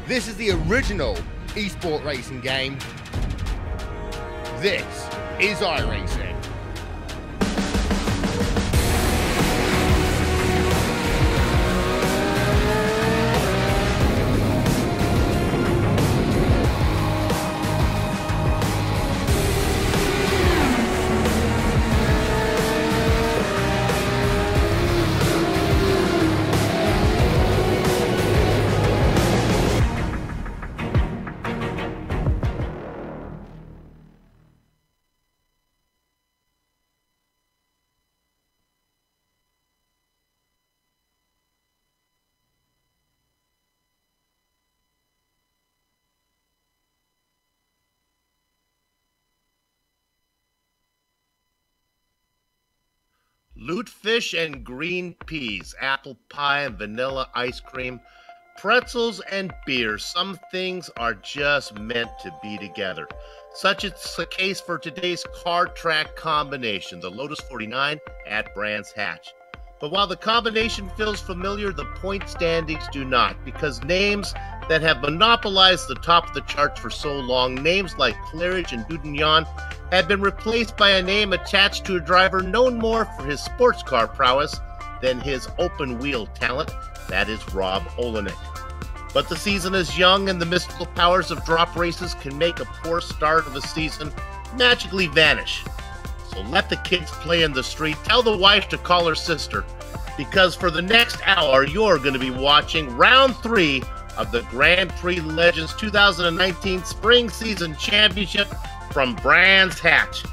This is the original esport racing game. This is iRacing. Lutefish and green peas, apple pie and vanilla ice cream, pretzels and beer. Some things are just meant to be together. Such is the case for today's car track combination, the Lotus 49 at Brands Hatch. But while the combination feels familiar, the point standings do not, because names that have monopolized the top of the charts for so long, names like Claridge and Dudignon, have been replaced by a name attached to a driver known more for his sports car prowess than his open-wheel talent. That is Rob Olenek. But the season is young, and the mystical powers of drop races can make a poor start of a season magically vanish. So let the kids play in the street. Tell the wife to call her sister, because for the next hour, you're going to be watching Round 3 of the Grand Prix Legends 2019 Spring Season Championship from Brands Hatch.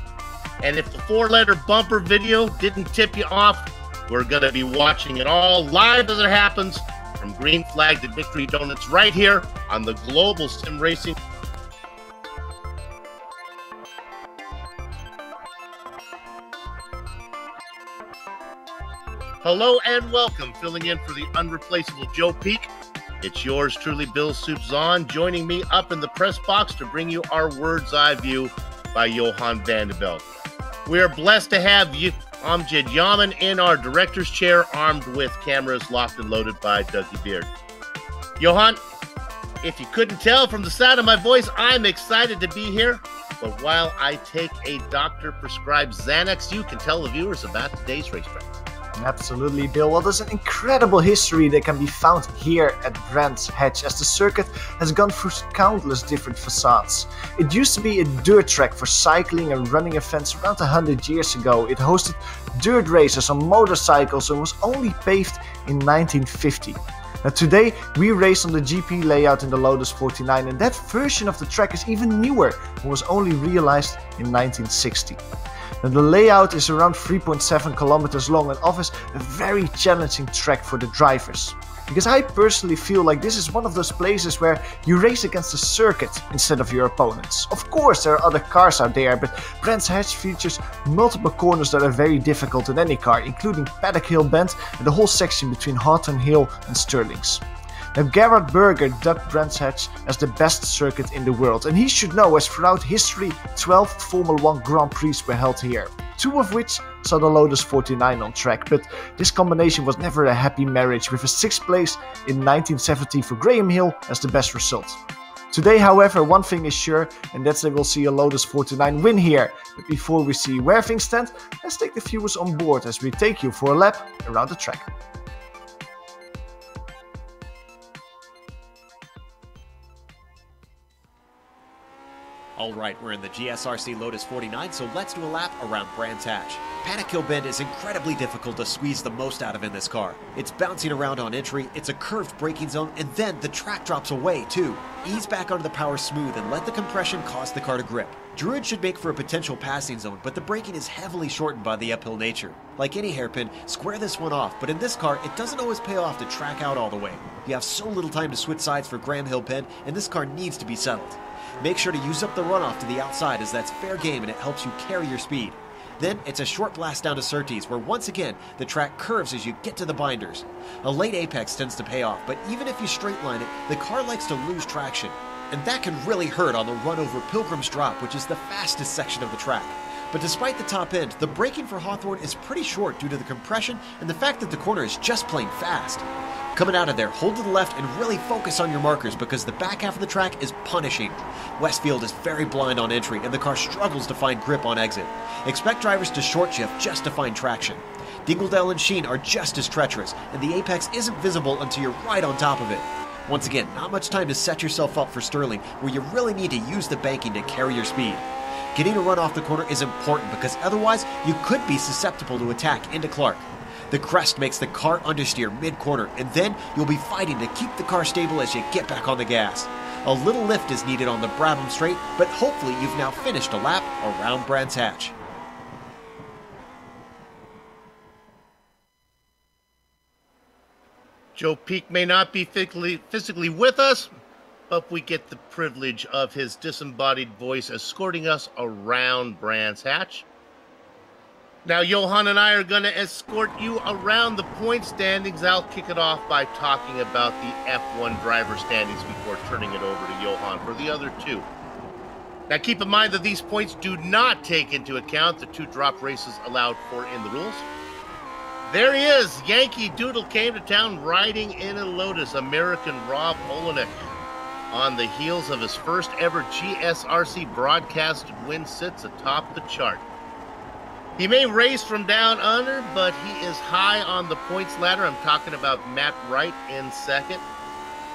And if the 4-letter bumper video didn't tip you off, we're going to be watching it all live as it happens from Green Flag to Victory Donuts right here on the Global Sim Racing. Hello and welcome, filling in for the unreplaceable Joe Peak. It's yours truly, Bill Soups On, joining me up in the press box to bring you our Word's Eye View by Johan Vanderbilt. We are blessed to have Amjad Yaman in our director's chair, armed with cameras locked and loaded by Dougie Beard. Johan, if you couldn't tell from the sound of my voice, I'm excited to be here. But while I take a doctor-prescribed Xanax, you can tell the viewers about today's racetrack. Absolutely, Bill. Well, there's an incredible history that can be found here at Brands Hatch, as the circuit has gone through countless different facades. It used to be a dirt track for cycling and running events around 100 years ago. It hosted dirt races on motorcycles and was only paved in 1950. Now, today we race on the GP layout in the Lotus 49, and that version of the track is even newer and was only realized in 1960. Now, the layout is around 3.7 kilometers long and offers a very challenging track for the drivers. Because I personally feel like this is one of those places where you race against the circuit instead of your opponents. Of course, there are other cars out there, but Brands Hatch features multiple corners that are very difficult in any car, including Paddock Hill Bend and the whole section between Hawthorne Hill and Stirlings. Now, Gerhard Berger dubbed Brands Hatch as the best circuit in the world, and he should know, as throughout history 12 Formula 1 Grand Prix were held here, 2 of which saw the Lotus 49 on track, but this combination was never a happy marriage, with a 6th place in 1970 for Graham Hill as the best result. Today, however, one thing is sure, and that's that we'll see a Lotus 49 win here. But before we see where things stand, let's take the viewers on board as we take you for a lap around the track. Alright, we're in the GSRC Lotus 49, so let's do a lap around Brands Hatch. Paddock Hill Bend is incredibly difficult to squeeze the most out of in this car. It's bouncing around on entry, it's a curved braking zone, and then the track drops away too. Ease back onto the power smooth and let the compression cause the car to grip. Druid should make for a potential passing zone, but the braking is heavily shortened by the uphill nature. Like any hairpin, square this one off, but in this car, it doesn't always pay off to track out all the way. You have so little time to switch sides for Graham Hill Bend, and this car needs to be settled. Make sure to use up the runoff to the outside, as that's fair game and it helps you carry your speed. Then it's a short blast down to Surtees, where once again the track curves as you get to the binders. A late apex tends to pay off, but even if you straight line it, the car likes to lose traction. And that can really hurt on the run over Pilgrim's Drop, which is the fastest section of the track. But despite the top end, the braking for Hawthorne is pretty short due to the compression and the fact that the corner is just plain fast. Coming out of there, hold to the left and really focus on your markers because the back half of the track is punishing. Westfield is very blind on entry and the car struggles to find grip on exit. Expect drivers to short shift just to find traction. Dingledale and Sheen are just as treacherous, and the apex isn't visible until you're right on top of it. Once again, not much time to set yourself up for Sterling, where you really need to use the banking to carry your speed. Getting a run off the corner is important because otherwise you could be susceptible to attack into Clark. The crest makes the car understeer mid-corner, and then you'll be fighting to keep the car stable as you get back on the gas. A little lift is needed on the Brabham straight, but hopefully you've now finished a lap around Brands Hatch. Joe Peak may not be physically with us, but we get the privilege of his disembodied voice escorting us around Brands Hatch. Now, Johan and I are going to escort you around the point standings. I'll kick it off by talking about the F1 driver standings before turning it over to Johan for the other two. Now, keep in mind that these points do not take into account the 2 drop races allowed for in the rules. There he is. Yankee Doodle came to town riding in a Lotus. American Rob Olenek, on the heels of his first ever GSRC broadcasted win, sits atop the chart. He may race from down under, but he is high on the points ladder. I'm talking about Matt Wright in second.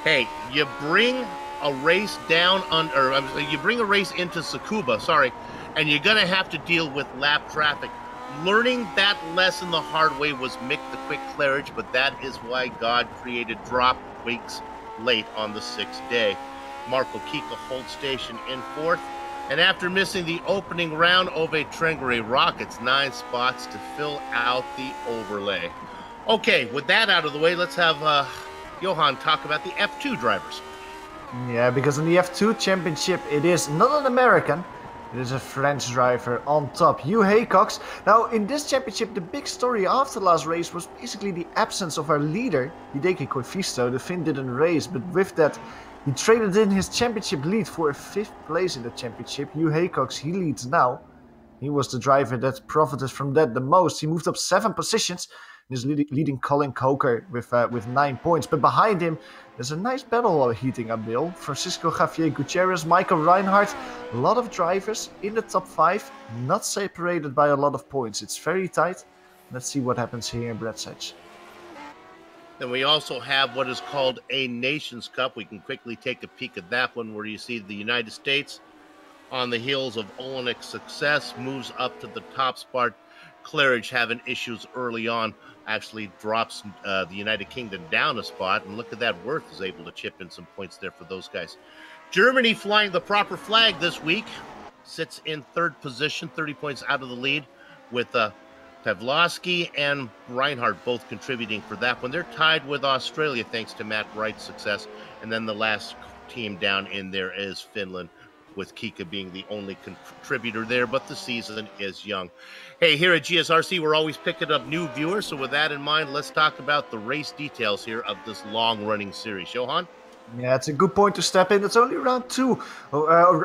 Hey, you bring a race down under, you bring a race into Tsukuba, and you're going to have to deal with lap traffic. Learning that lesson the hard way was Mick the Quick Claridge, but that is why God created drop weeks late on the 6th day. Marco Kika holds station in 4th. And after missing the opening round, Ove Trengere rockets 9 spots to fill out the overlay. Okay, with that out of the way, let's have Johan talk about the F2 drivers. Yeah, because in the F2 championship, it is not an American. It is a French driver on top, Hugh Hecox. Now, in this championship, the big story after the last race was basically the absence of our leader, Hideki Koifisto. The Finn didn't race, but with that, he traded in his championship lead for a 5th place in the championship. Hugh Hecox, he leads now. He was the driver that profited from that the most. He moved up 7 positions. He's leading Colin Coker with 9 points. But behind him, there's a nice battle heating up, Bill. Francisco Javier Gutierrez, Michael Reinhardt. A lot of drivers in the top 5, not separated by a lot of points. It's very tight. Let's see what happens here in Brands Hatch. Then we also have what is called a Nations Cup. We can quickly take a peek at that one, where you see the United States, on the heels of Olenek's success, moves up to the top spot. Claridge having issues early on actually drops the United Kingdom down a spot. And look at that, Worth is able to chip in some points there for those guys. Germany flying the proper flag this week, sits in 3rd position, 30 points out of the lead, with Pavlovsky and Reinhardt both contributing for that one. They're tied with Australia thanks to Matt Wright's success. And then the last team down in there is Finland, with Kika being the only contributor there, but the season is young. Hey, here at GSRC, we're always picking up new viewers, so with that in mind, let's talk about the race details here of this long-running series. Johan? Yeah, it's a good point to step in. It's only round 3, of our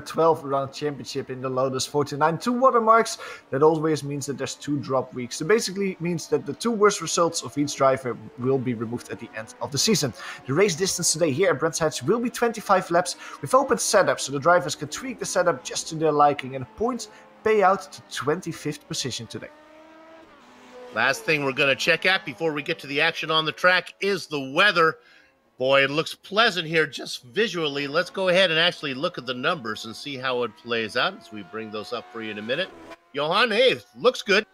12-round championship in the Lotus 49. 2 watermarks. That always means that there's 2 drop weeks. It basically means that the 2 worst results of each driver will be removed at the end of the season. The race distance today here at Brands Hatch will be 25 laps with open setup, so the drivers can tweak the setup just to their liking, and the points pay out to 25th position today. Last thing we're going to check out before we get to the action on the track is the weather. Boy, it looks pleasant here just visually. Let's go ahead and actually look at the numbers and see how it plays out as we bring those up for you in a minute. Johan, hey, looks good.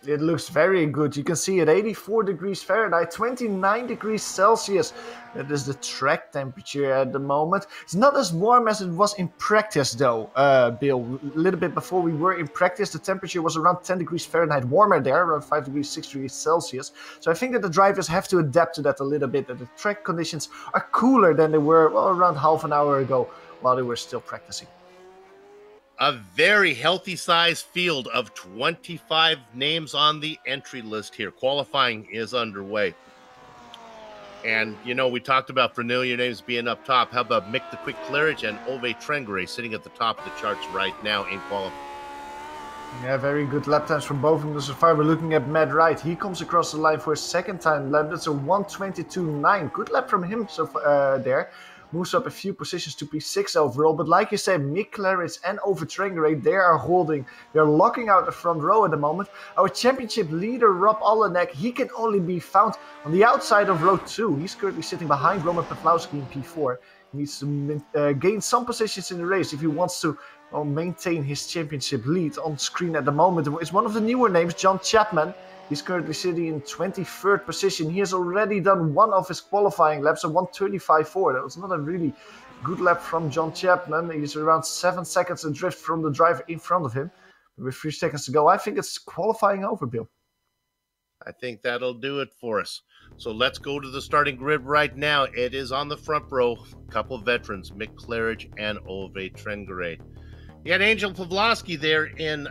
It looks very good. You can see it 84 degrees Fahrenheit, 29 degrees Celsius. That is the track temperature at the moment. It's not as warm as it was in practice though, Bill. A little bit before we were in practice, the temperature was around 10 degrees Fahrenheit warmer there, around 5 degrees, 6 degrees Celsius. So I think that the drivers have to adapt to that a little bit, that the track conditions are cooler than they were around half an hour ago while they were still practicing. A very healthy size field of 25 names on the entry list here. Qualifying is underway. And, you know, we talked about familiar names being up top. How about Mick the Quick Claridge and Ove Trengere sitting at the top of the charts right now in qualifying? Yeah, very good lap times from both of them so far. We're looking at Matt Wright. He comes across the line for a second time lap. That's a 1:22.9. Good lap from him so far there. Moves up a few positions to P6 overall. But like you said, Mick Claridge and Over Trangerate, they are holding. They're locking out the front row at the moment. Our championship leader, Rob Olenek, he can only be found on the outside of row 2. He's currently sitting behind Roman Pawlowski in P4. He needs to gain some positions in the race if he wants to maintain his championship lead. On screen at the moment is one of the newer names, John Chapman. He's currently sitting in 23rd position. He has already done one of his qualifying laps, a 1:35.4. That was not a really good lap from John Chapman. He's around 7 seconds adrift from the driver in front of him. With 3 seconds to go, I think it's qualifying over, Bill. I think that'll do it for us. So let's go to the starting grid right now. It is on the front row. A couple of veterans, Mick Claridge and Ove Trengerade. You had Angel Pawlowski there in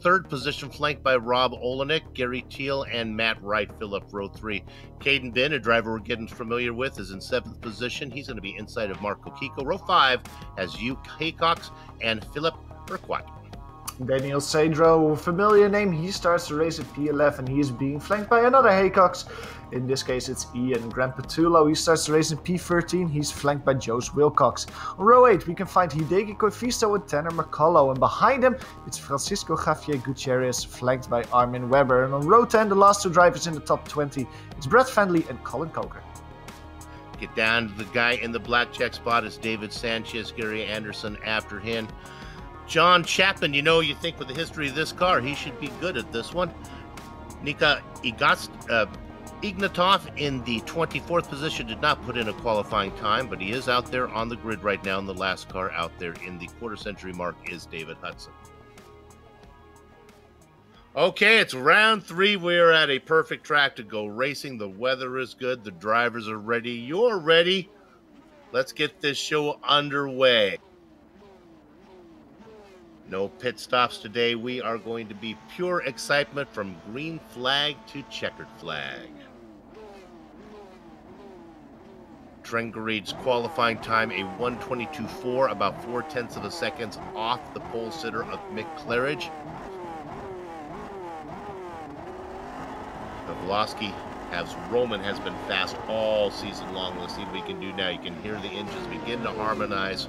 third position, flanked by Rob Olenek, Gary Teal, and Matt Wright fill up row 3. Caden Bin, a driver we're getting familiar with, is in 7th position. He's going to be inside of Marco Kiko. Row 5 has Hecox and Philip Urquhart. Daniel Cedro, familiar name, he starts the race at P11. He is being flanked by another Hecox. In this case, it's Ian Grant Petullo. He starts the race in P13. He's flanked by Jose Wilcox. On row 8, we can find Hideki Koifisto and Tanner McCullough. And behind him, it's Francisco Javier Gutierrez, flanked by Armin Weber. And on row 10, the last 2 drivers in the top 20, it's Brett Fendley and Colin Coker. Get down to the guy in the blackjack spot. It's David Sanchez, Gary Anderson after him. John Chapman, you think with the history of this car, he should be good at this one. Nika Ignatov in the 24th position did not put in a qualifying time, but he is out there on the grid right now, and the last car out there in the quarter-century mark is David Hudson. Okay, it's round 3. We're at a perfect track to go racing. The weather is good. The drivers are ready. You're ready. Let's get this show underway. No pit stops today. We are going to be pure excitement from green flag to checkered flag. Trengarade's qualifying time, a 1:22.4, about 0.4 of a second off the pole sitter of Mick Claridge. Roman has been fast all season long. Let's see what we can do now. You can hear the engines begin to harmonize.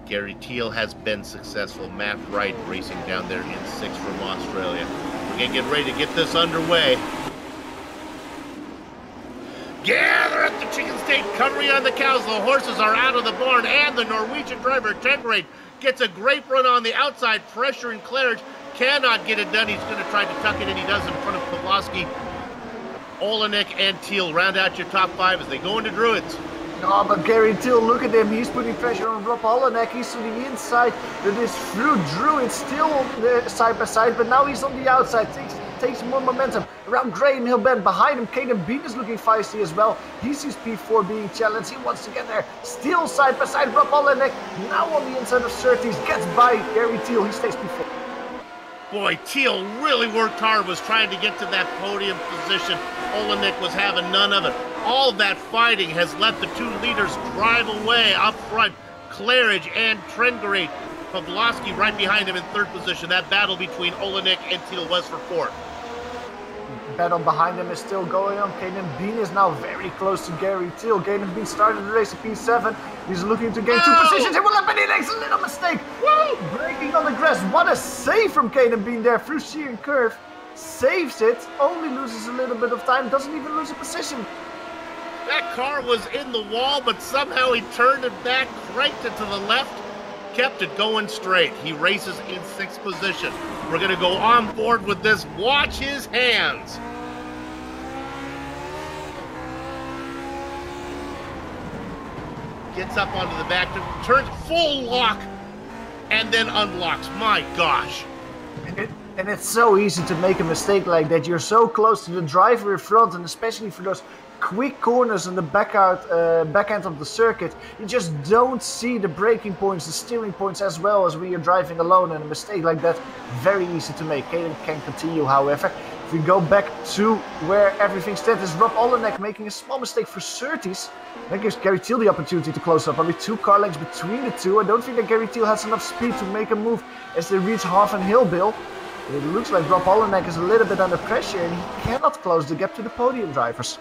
Gary Teal has been successful. Matt Wright racing down there in 6th from Australia. We're going to get ready to get this underway. Gather at the chicken steak, covering on the cows. The horses are out of the barn, and the Norwegian driver, Tengrade, gets a great run on the outside. Pressure in Claridge, cannot get it done. He's going to try to tuck it, and he does in front of Pawlowski. Olenek and Teal round out your top 5 as they go into Druids. Oh, but Gary Teal, look at him. He's putting pressure on Rob Olenek. He's to the inside. That is through Druid, still side by side, but now he's on the outside. Takes more momentum. Around Graham Hill Bend. Behind him, Caden Bean is looking feisty as well. He sees P4 being challenged. He wants to get there. Still side by side. Rob Olenek now on the inside of Surtees. Gets by Gary Teal. He stays P4. Boy, Teal really worked hard, was trying to get to that podium position. Olenek was having none of it. All that fighting has let the 2 leaders drive away up front. Claridge and Trengerade. Pawlowski right behind him in 3rd position. That battle between Olenek and Teal was for 4th. Battle behind him is still going on. Caden Bean is now very close to Gary Teal. Caden Bean started the race at P7. He's looking to gain 2 positions. It will happen. He makes a little mistake. Woo! Braking on the grass. What a save from Caden Bean there through sheer curve. Saves it. Only loses a little bit of time. Doesn't even lose a position. That car was in the wall, but somehow he turned it back, cranked it to the left, kept it going straight. He races in 6th position. We're going to go on board with this. Watch his hands. Gets up onto the back, turns full lock, and then unlocks. My gosh. And it's so easy to make a mistake like that. You're so close to the driver in front, and especially for those quick corners on the back end of the circuit, you just don't see the braking points, the steering points, as well as when you're driving alone. And a mistake like that, very easy to make. Caden can continue, however. If we go back to where everything stands, is Rob Olenek making a small mistake for Surtees. That gives Gary Thiel the opportunity to close up. Only 2 car lengths between the two. I don't think that Gary Thiel has enough speed to make a move as they reach Harvan Hill, Bill. It looks like Rob Olenek is a little bit under pressure and he cannot close the gap to the podium drivers.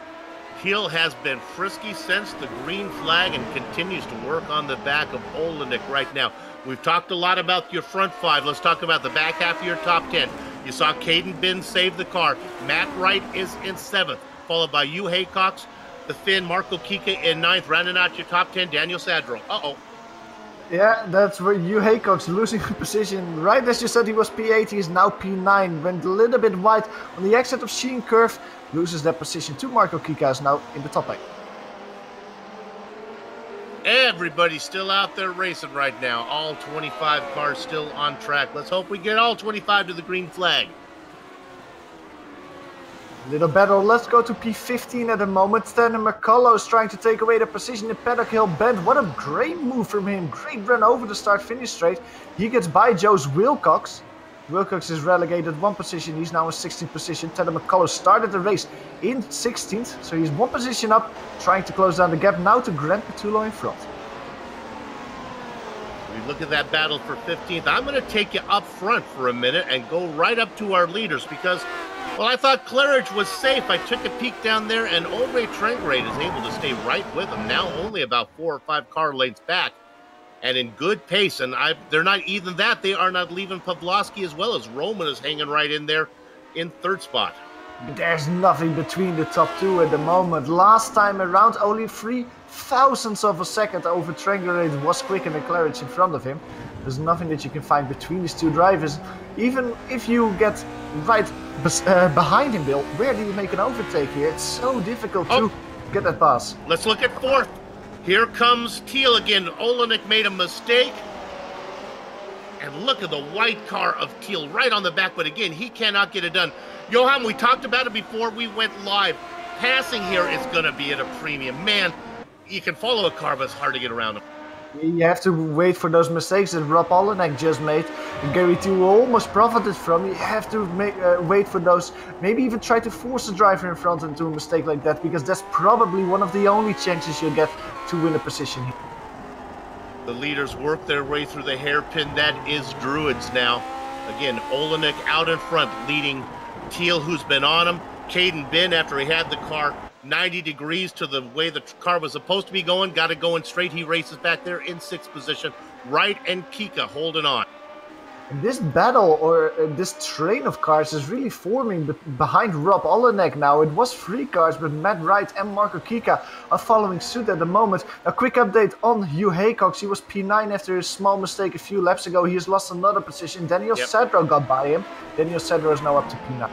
Thiel has been frisky since the green flag and continues to work on the back of Olenek right now. We've talked a lot about your front 5. Let's talk about the back half of your top 10. You saw Caden Bin save the car. Matt Wright is in 7th, followed by you, Hecox, the Finn, Marco Kika in 9th, rounding out your top 10, Daniel Sadro. Yeah, that's where you, Hecox, losing position. Right as you said, he was P8, he is now P9. Went a little bit wide on the exit of Sheen Curve, loses that position to Marco Kika, is now in the top 8. Everybody's still out there racing right now. All 25 cars still on track. Let's hope we get all 25 to the green flag. Little battle. Let's go to P15 at the moment. Stanley McCullough is trying to take away the position in Paddock Hill Bend. What a great move from him. Great run over the start-finish straight. He gets by Joe's Wilcox. Wilcox is relegated 1 position. He's now in 16th position. Tanner McCullough started the race in 16th. So he's 1 position up, trying to close down the gap now to Grant Petullo in front. We look at that battle for 15th. I'm going to take you up front for a minute and go right up to our leaders because, well, I thought Claridge was safe. I took a peek down there and Ove Trengrade is able to stay right with him. Now only about 4 or 5 car lengths back. And in good pace, and they're not even that. They are not leaving Pavlovsky as well as Roman is hanging right in there in 3rd spot. There's nothing between the top 2 at the moment. Last time around, only 3 thousandths of a second over Trengerade was quicker than Claridge in front of him. There's nothing that you can find between these 2 drivers. Even if you get right behind him, Bill, where do you make an overtake here? It's so difficult to get that pass. Let's look at 4th. Here comes Thiel again. Olenek made a mistake. And look at the white car of Thiel right on the back. But again, he cannot get it done. Johan, we talked about it before we went live. Passing here is going to be at a premium. Man, you can follow a car, but it's hard to get around him. You have to wait for those mistakes that Rob Olenek just made. And Gary Thiel almost profited from. You have to wait for those. Maybe even try to force the driver in front into a mistake like that, because that's probably one of the only chances you'll get to win a position here. The leaders work their way through the hairpin. That is Druids now. Again, Olenek out in front, leading Thiel, who's been on him. Caden Bin, after he had the car 90 degrees to the way the car was supposed to be going, got it going straight. He races back there in 6th position. Wright and Kika holding on. This battle, or this train of cars, is really forming behind Rob Olenek now. It was 3 cars, but Matt Wright and Marco Kika are following suit at the moment. A quick update on Hugh Hecox. He was P9 after a small mistake a few laps ago. He has lost another position. Daniel Sadro got by him. Daniel Sadro is now up to P9.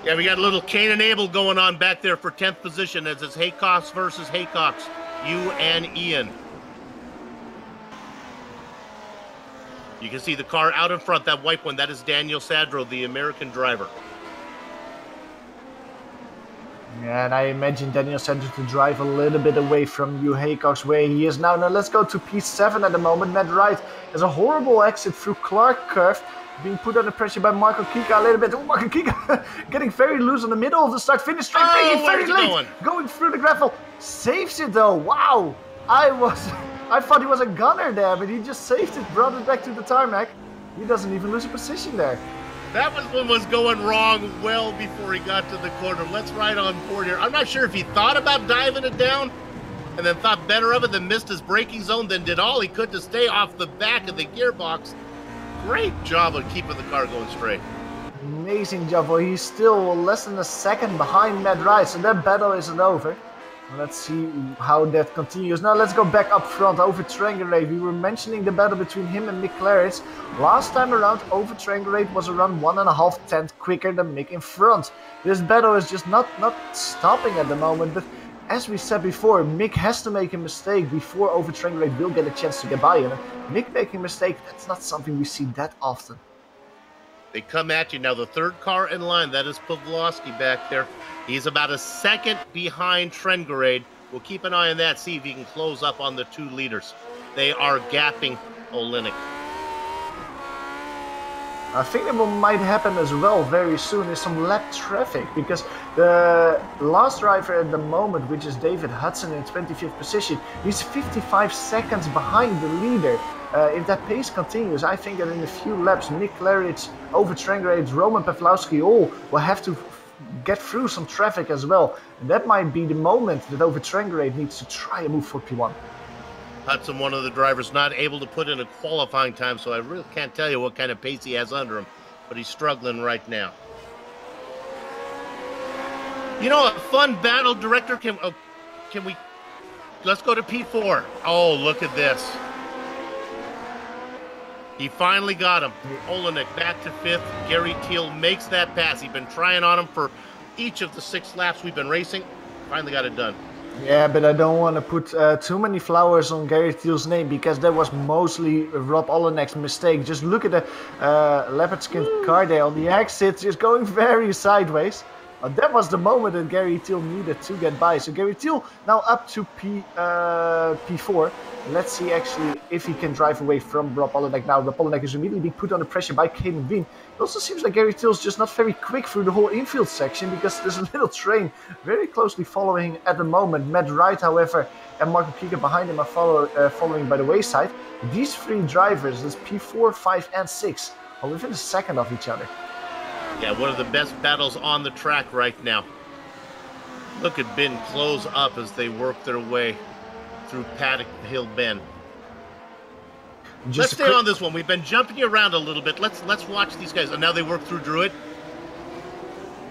Yeah, we got a little Cain and Abel going on back there for 10th position as it's Hecox versus Hecox. You and Ian. You can see the car out in front, that white one. That is Daniel Sadro, the American driver. Yeah, and I imagine Daniel Sadro to drive a little bit away from Hugh Hecox where he is now. Now let's go to P7 at the moment. Matt Wright has a horrible exit through Clark Curve. Being put under pressure by Marco Kika a little bit. Oh, Marco Kika getting very loose in the middle of the start-finish straight. Very late. Going through the gravel. Saves it though. Wow. I thought he was a gunner there, but he just saved it. Brought it back to the tarmac. He doesn't even lose a position there. That one was going wrong well before he got to the corner. Let's ride on board here. I'm not sure if he thought about diving it down and then thought better of it, then missed his braking zone, then did all he could to stay off the back of the gearbox. Great job of keeping the car going straight. Amazing job. Well, he's still less than a second behind Matt Wright, so that battle isn't over. Let's see how that continues. Now let's go back up front over Trengerade. We were mentioning the battle between him and Mick Claridge. Last time around, over Trengerade was around 1.5 tenths quicker than Mick in front. This battle is just not stopping at the moment, but as we said before, Mick has to make a mistake before over Trengerade will get a chance to get by him. Mick making a mistake, that's not something we see that often. They come at you now. The 3rd car in line, that is Pavlovsky back there. He's about a second behind Trengerade. We'll keep an eye on that, see if he can close up on the 2 leaders. They are gapping Olenek. I think that might happen as well very soon is some lap traffic, because the last driver at the moment, which is David Hudson in 25th position, he's 55 seconds behind the leader. If that pace continues, I think that in a few laps, Nick Claridge, Over Trangrade, Roman Pavlovsky all will have to get through some traffic as well. And that might be the moment that Over Trangrade needs to try and move for P1. Hudson, one of the drivers, not able to put in a qualifying time, so I really can't tell you what kind of pace he has under him, but he's struggling right now. You know, a fun battle, Director, can we, let's go to P4. Oh, look at this. He finally got him. Olenek back to 5th. Gary Teal makes that pass. He's been trying on him for each of the 6 laps we've been racing. Finally got it done. Yeah, but I don't want to put too many flowers on Gary Teal's name, because that was mostly Rob Olenek's mistake. Just look at the leopard skin car there on the exit, just going very sideways. That was the moment that Gary Teal needed to get by. So Gary Teal now up to P4. Let's see actually if he can drive away from Rob Olenek now. Rob Olenek is immediately being put under pressure by Caden Bean. It also seems like Gary Teal's just not very quick through the whole infield section, because there's a little train very closely following at the moment. Matt Wright, however, and Marco Kika behind him are following by the wayside. These 3 drivers, this P4, 5 and 6, are within a second of each other. Yeah, one of the best battles on the track right now. Look at Ben close up as they work their way through Paddock Hill Bend. Let's stay on this one. We've been jumping around a little bit. Let's watch these guys. And now they work through Druid.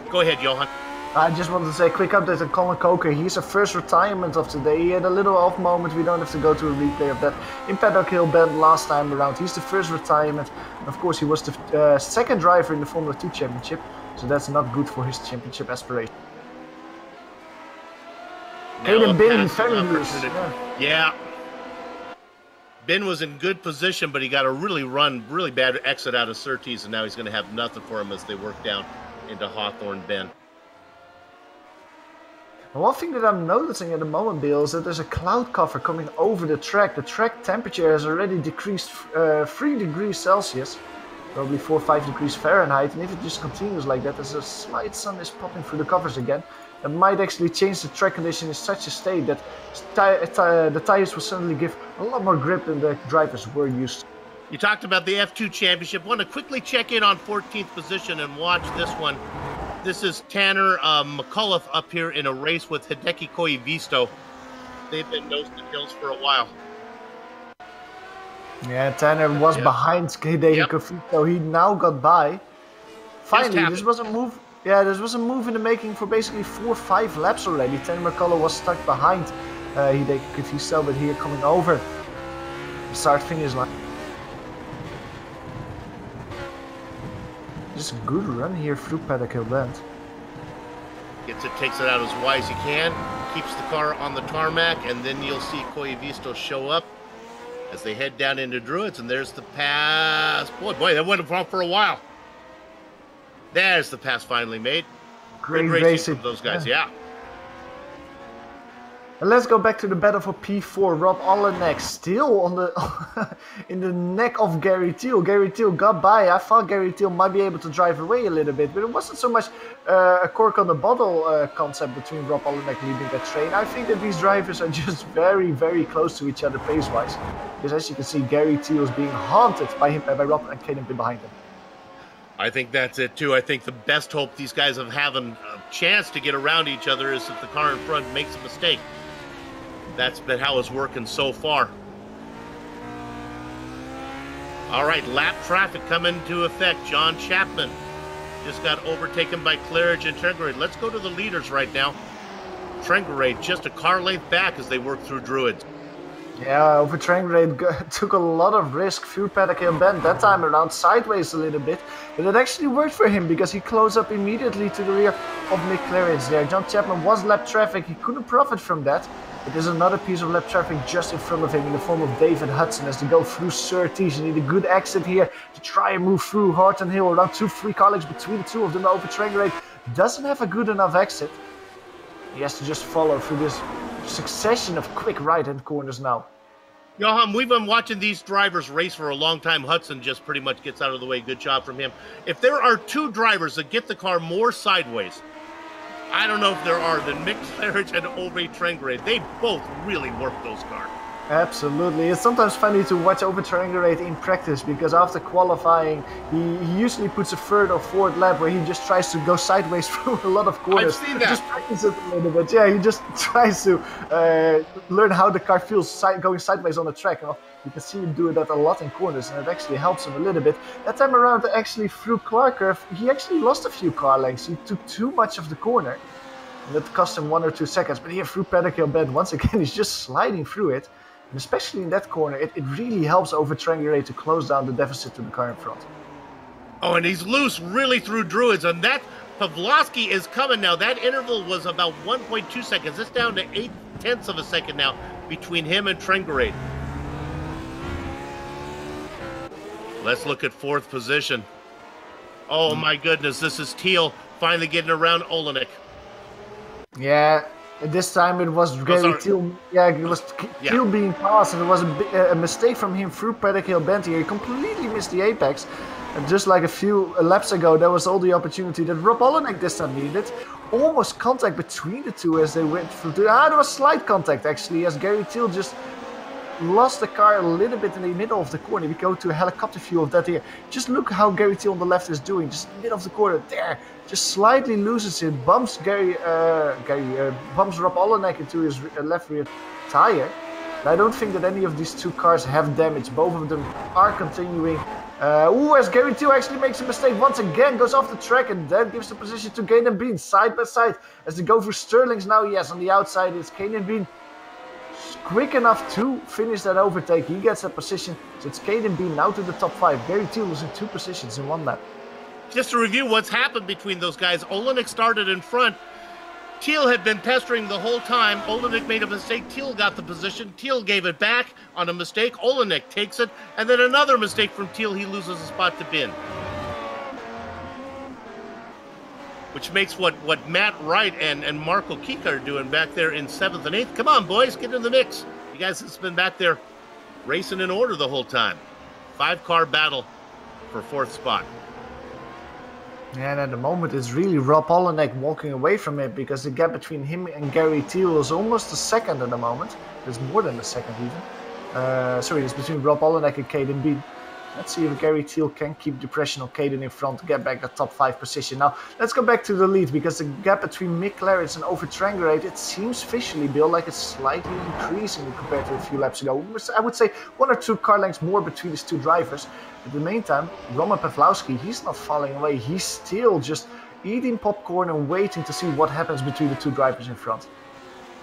Go ahead, Johan. I just wanted to say a quick update on Colin Coker. He's a first retirement of today. He had a little off moment. We don't have to go to a replay of that in Paddock Hill Bend last time around. He's the first retirement. Of course, he was the second driver in the Formula 2 Championship. So that's not good for his championship aspiration. Caden Bin, very loose. Yeah. Ben was in good position, but he got a really bad exit out of Surtees, and now he's going to have nothing for him as they work down into Hawthorne Bend. One thing that I'm noticing at the moment, Bill, is that there's a cloud cover coming over the track. The track temperature has already decreased 3 degrees Celsius, probably 4 or 5 degrees Fahrenheit, and if it just continues like that, as a slight sun is popping through the covers again, that might actually change the track condition in such a state that the tires will suddenly give a lot more grip than the drivers were used to. You talked about the F2 Championship. Want to quickly check in on 14th position and watch this one. This is Tanner McCullough up here in a race with Hideki Koivisto. They've been nose to hills for a while. Yeah, Tanner was behind Hideki Koivisto. He now got by. Finally, this was a move. Yeah, this was a move in the making for basically 4 or 5 laps already. Tanner McCullough was stuck behind Hideki Koivisto, but here coming over the start-finish line. Just a good run here through Paddock Hill Bend. Takes it out as wide as he can, keeps the car on the tarmac, and then you'll see Koivisto show up as they head down into Druids, and there's the pass. Boy, that went on for a while. There's the pass finally made. Great racing from those guys, yeah. And let's go back to the battle for P4. Rob Olenek still on the in the neck of Gary Teal. Gary Teal got by. I thought Gary Teal might be able to drive away a little bit, but it wasn't so much a cork on the bottle concept between Rob Olenek leading that train. I think that these drivers are just very, very close to each other pace-wise. Because as you can see, Gary Teal is being haunted by Rob and Caden behind him. I think that's it too. I think the best hope these guys have having a chance to get around each other is if the car in front makes a mistake. That's been how it's working so far. All right, lap traffic coming into effect. John Chapman just got overtaken by Claridge and Trengarade. Let's go to the leaders right now. Trengarade just a car length back as they work through Druids. Yeah, over Trengarade took a lot of risk through Paddock Hill Bend, that time around sideways a little bit, but it actually worked for him because he closed up immediately to the rear of Nick Claridge there. John Chapman was lap traffic, he couldn't profit from that, but there's another piece of lap traffic just in front of him in the form of David Hudson as they go through Surtees. You need a good exit here to try and move through Horton Hill, around 2-3 car lengths between the two of them. Over Trengarade doesn't have a good enough exit. He has to just follow through this succession of quick right-hand corners now. Johan, we've been watching these drivers race for a long time. Hudson just pretty much gets out of the way. Good job from him. If there are two drivers that get the car more sideways, I don't know if there are, than Mick Claridge and Ove Trengrade. They both really work those cars. Absolutely. It's sometimes funny to watch Ove Trengrade in practice because after qualifying, he usually puts a third or fourth lap where he just tries to go sideways through a lot of corners. I've seen that. Just practice it a little bit. Yeah, he just tries to learn how the car feels going sideways on the track. Well, you can see him do that a lot in corners, and it actually helps him a little bit. That time around, actually through Clark curve, he actually lost a few car lengths. He took too much of the corner, and that cost him 1 or 2 seconds. But here through Paddock Bend, once again, he's just sliding through it. And especially in that corner, it really helps Ove Trengrade to close down the deficit to the car in front. Oh, and he's loose really through Druids, and that Pavlovsky is coming now. That interval was about 1.2 seconds. It's down to 0.8 of a second now between him and Trengrade. Let's look at 4th position. Oh my goodness, this is Thiel finally getting around Olenek. Yeah. This time it was Gary Thiel. Yeah, it was Thiel being passed, and it was a mistake from him through Paddock Bend here. He completely missed the apex. And just like a few laps ago, there was all the opportunity that Rob Olenek this time needed. Almost contact between the two as they went through. There was slight contact actually, as Gary Thiel just lost the car a little bit in the middle of the corner. We go to a helicopter view of that here. Just look how Gary Thiel on the left is doing. Just in the middle of the corner there. Just slightly loses it. Bumps bumps Rob Olenek into his left rear tire. And I don't think that any of these two cars have damage. Both of them are continuing. As Gary Thiel actually makes a mistake once again, goes off the track and then gives the position to Kanan Bean side by side as they go for Sterling's now. Yes, on the outside it's Kanan Bean. Quick enough to finish that overtake. He gets that position. So it's Kanan Bean now to the top 5. Gary Thiel was in 2 positions in 1 lap. Just to review what's happened between those guys, Olenek started in front. Thiel had been pestering the whole time. Olenek made a mistake. Thiel got the position. Thiel gave it back on a mistake. Olenek takes it. And then another mistake from Thiel. He loses a spot to Bin. Which makes what Matt Wright and Marco Kika are doing back there in 7th and 8th. Come on, boys, get in the mix. You guys have been back there racing in order the whole time. 5-car battle for 4th spot. And at the moment, it's really Rob Olenek walking away from it because the gap between him and Gary Thiel is almost a second at the moment. There's more than a second even. It's between Rob Olenek and Kanan Bean. Let's see if Gary Thiel can keep the pressure on Kaden in front to get back the top 5 position. Now, let's go back to the lead, because the gap between Mick Claridge and Ove Trengrade, it seems visually, Bill, like it's slightly increasing compared to a few laps ago. I would say 1 or 2 car lengths more between these 2 drivers. At the meantime, Roman Pavlovsky, he's not falling away. He's still just eating popcorn and waiting to see what happens between the 2 drivers in front.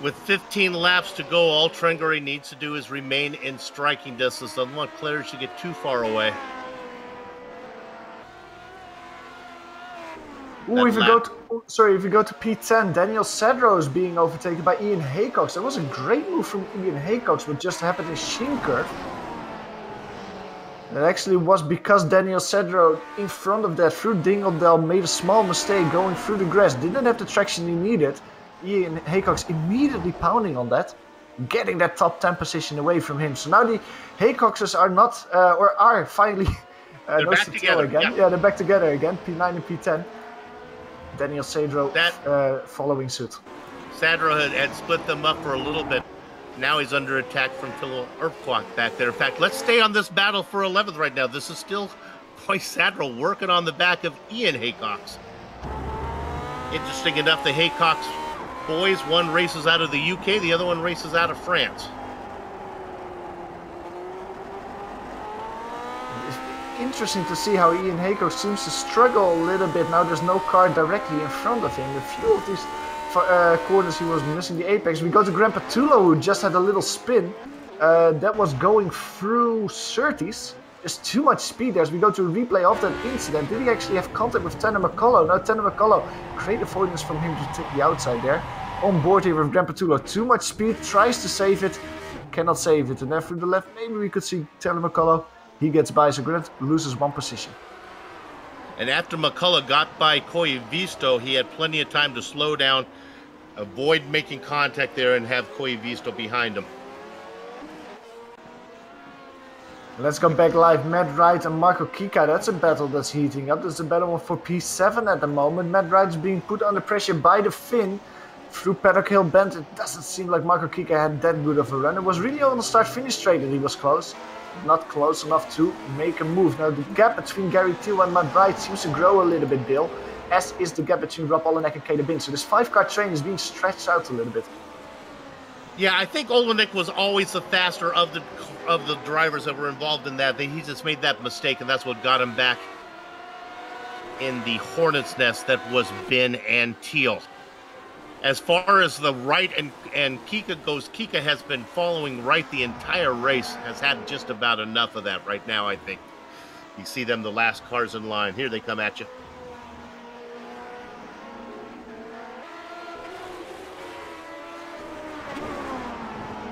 With 15 laps to go, all Trengrade needs to do is remain in striking distance. Doesn't want Claridge to get too far away. If you go to P10, Daniel Cedro is being overtaken by Ian Hecox. That was a great move from Ian Hecox, which just happened in Sheen Curve. It actually was because Daniel Cedro, in front of that, through Dingledale, made a small mistake going through the grass. Didn't have the traction he needed. Ian Hecox immediately pounding on that, getting that top 10 position away from him. So now the Hecoxes are not, are finally they're back together again. Yeah, they're back together again, P9 and P10. Daniel Cedro following suit. Cedro had split them up for a little bit. Now he's under attack from Phil Urquhart back there. In fact, let's stay on this battle for 11th right now. This is still Cedro working on the back of Ian Hecox. Interesting enough, the Hecox boys, one races out of the UK, the other one races out of France. It's interesting to see how Ian Hecox seems to struggle a little bit. Now there's no car directly in front of him. A few of these corners he was missing the apex. We go to Grandpa Tulo, who just had a little spin that was going through Surtees. There's too much speed there. As we go to a replay of that incident, did he actually have contact with Tanner McCullough? No, Tanner McCullough, great avoidance from him to take the outside there. On board here with Grandpa Tulo, too much speed, tries to save it, cannot save it. And then through the left, maybe we could see Tanner McCullough. He gets by, so Grant loses 1 position. And after McCullough got by Coivisto, he had plenty of time to slow down, avoid making contact there, and have Coivisto behind him. Let's go back live. Matt Wright and Marco Kika. That's a battle that's heating up. That's a battle for P7 at the moment. Matt Wright's being put under pressure by the Finn through Paddock Hill Bend. It doesn't seem like Marco Kika had that good of a run. It was really on the start-finish straight that he was close. Not close enough to make a move. Now the gap between Gary Thiel and Matt Wright seems to grow a little bit, Bill, as is the gap between Rob Olenek and Caleb Bin. So this 5-car train is being stretched out a little bit. Yeah, I think Olenek was always the faster of the drivers that were involved in that. He just made that mistake, and that's what got him back in the hornet's nest that was Bin and Thiel. As far as the Wright and Kika goes, Kika has been following Wright the entire race, has had just about enough of that right now, I think. You see them, the last cars in line. Here they come at you.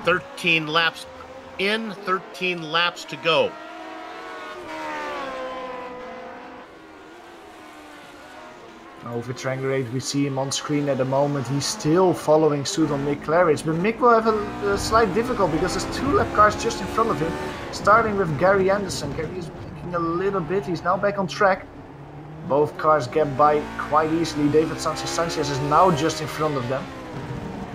"13 laps in, 13 laps to go." Over Trangerade, we see him on screen at the moment. He's still following suit on Mick Claridge, but Mick will have a slight difficulty because there's 2 lap cars just in front of him, starting with Gary Anderson. Gary is blinking a little bit. He's now back on track. Both cars get by quite easily. David Sanchez is now just in front of them.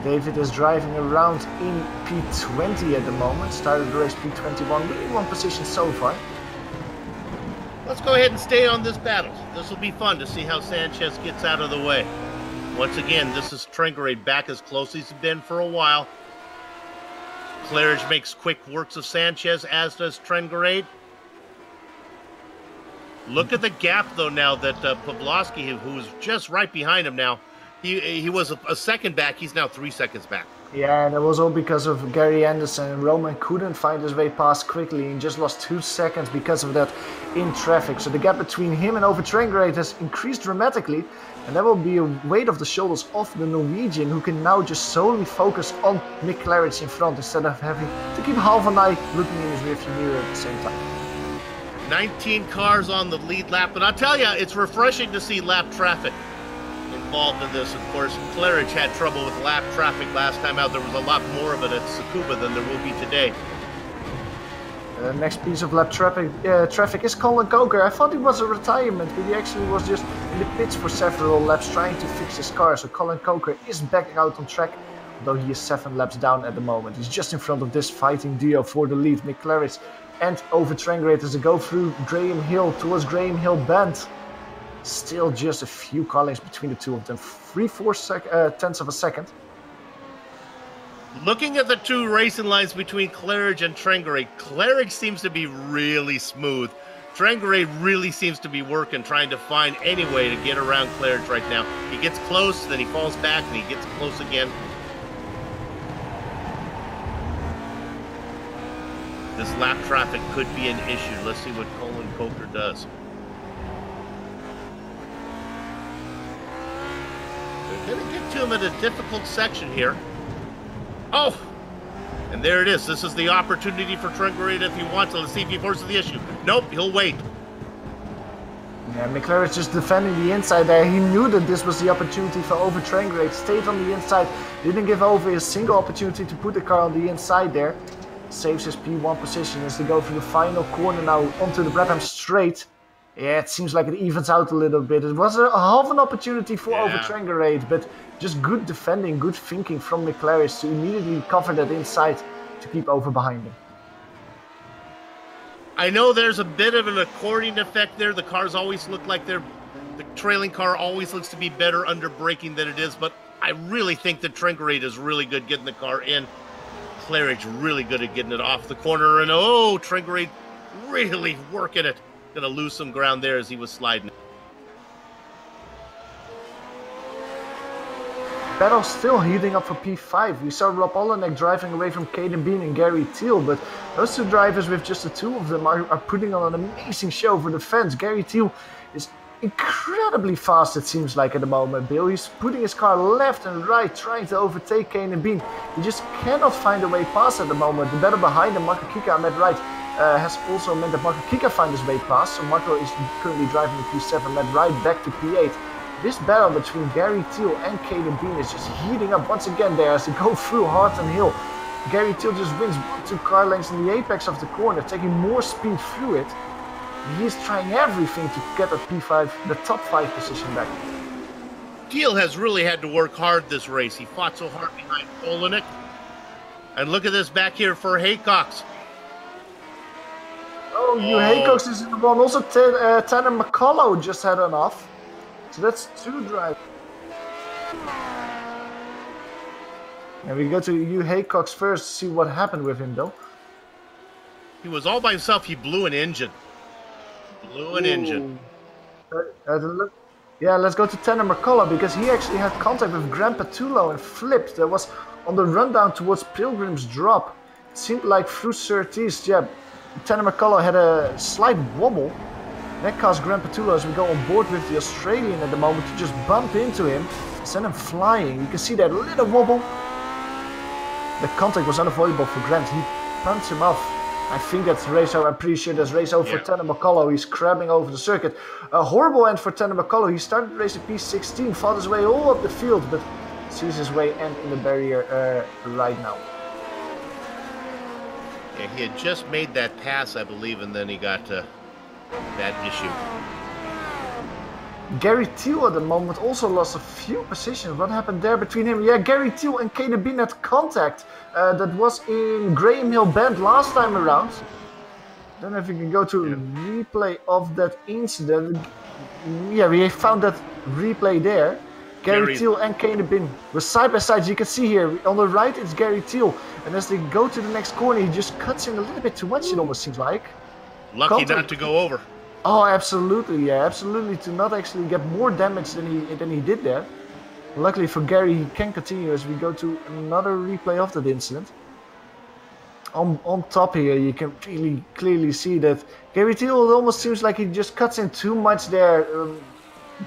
David is driving around in P20 at the moment. Started the race P21, really one position so far. Let's go ahead and stay on this battle. This will be fun to see how Sanchez gets out of the way. Once again, this is Trangerade back as close as he's been for a while. Claridge makes quick works of Sanchez, as does Trangerade. Look at the gap, though, now that Pavlovsky, who's just right behind him now, he was a second back. He's now 3 seconds back. Yeah, and it was all because of Gary Anderson. Roman couldn't find his way past quickly and just lost 2 seconds because of that in traffic. So the gap between him and over Trangerade has increased dramatically, and that will be a weight off the shoulders of the Norwegian, who can now just solely focus on Mick Claridge in front instead of having to keep half an eye looking in his rearview mirror at the same time. 19 cars on the lead lap, and I'll tell you, it's refreshing to see lap traffic involved in this. Of course, Claridge had trouble with lap traffic last time out. There was a lot more of it at Tsukuba than there will be today. The next piece of lap traffic is Colin Coker. I thought it was a retirement, but he actually was just in the pits for several laps trying to fix his car. So Colin Coker is back out on track, although he is 7 laps down at the moment. He's just in front of this fighting duo for the lead, Mick Claridge and over Trangerade as they go through Graham Hill towards Graham Hill Bend. Still just a few car lengths between the two of them, 3/4 tenths of a second. Looking at the 2 racing lines between Claridge and Trangerade, Claridge seems to be really smooth. Trangerade really seems to be working, trying to find any way to get around Claridge right now. He gets close, then he falls back, and he gets close again. This lap traffic could be an issue. Let's see what Colin Coker does. They're going to get to him at a difficult section here. Oh! And there it is. This is the opportunity for Trangerade if he wants to. Let's see if he forces the issue. Nope, he'll wait. Yeah, Mick Claridge just defending the inside there. He knew that this was the opportunity for over Trangerade. Stayed on the inside. Didn't give over a single opportunity to put the car on the inside there. Saves his P1 position as they go through the final corner now onto the Brabham Straight. Yeah, it seems like it evens out a little bit. It was a half an opportunity for over Trangerade, but just good defending, good thinking from Mick Claridge to immediately cover that inside to keep over behind him. I know there's a bit of an accordion effect there. The cars always look like the trailing car always looks to be better under braking than it is, but I really think that Trangerade is really good getting the car in. Claridge really good at getting it off the corner, and oh, Trangerade really working it. Gonna lose some ground there as he was sliding. Battle still heating up for P5. We saw Rob Olenek driving away from Caden Bean and Gary Thiel, but those 2 drivers with just the 2 of them are putting on an amazing show for the fans. Gary Thiel is incredibly fast, it seems like, at the moment, Bill. He's putting his car left and right, trying to overtake Caden Bean. He just cannot find a way past at the moment. The battle behind him, Marco Kika and Matt Wright, has also meant that Marco Kika finds his way past. So Marco is currently driving the P7, Matt Wright back to P8. This battle between Gary Thiel and Caden Bean is just heating up once again there as they go through Harton Hill. Gary Till just wins 1-2 car lengths in the apex of the corner, taking more speed through it. He's trying everything to get that P5, the top 5 position back. Till has really had to work hard this race. He fought so hard behind Olenek. And look at this back here for Hecox. Oh, Hecox is in the one. Also, Tanner McCullough just had an off. So that's 2 drivers. And we go to Hecox first to see what happened with him, though. He was all by himself. He blew an engine. Yeah, let's go to Tanner McCullough because he actually had contact with Grand Patullo and flipped. That was on the rundown towards Pilgrim's Drop. It seemed like through Surtees, yeah, Tanner McCullough had a slight wobble. That caused Grand Patullo, as we go on board with the Australian at the moment, to just bump into him, send him flying. You can see that little wobble. The contact was unavoidable for Grant. He punched him off. I think that's race over. I'm pretty sure that's race over for Tanner McCullough. He's crabbing over the circuit. A horrible end for Tanner McCullough. He started the race at P16, fought his way all up the field, but sees his way end in the barrier right now. Yeah, he had just made that pass, I believe, and then he got that issue. Gary Till at the moment also lost a few positions. What happened there between him? Yeah, Gary Till and Caleb Bean had contact. That was in Graham Hill Bend last time around. Don't know if you can go to a replay of that incident. Yeah, we found that replay there. Gary Till and Caleb Bean were side by side. You can see here on the right it's Gary Till, and as they go to the next corner, he just cuts in a little bit too much. It almost seems like. Lucky not to go over. Oh, absolutely, yeah, absolutely, to not actually get more damage than he did there. Luckily for Gary, he can continue as we go to another replay of that incident. On top here, you can really clearly see that Gary Till, it almost seems like he just cuts in too much there.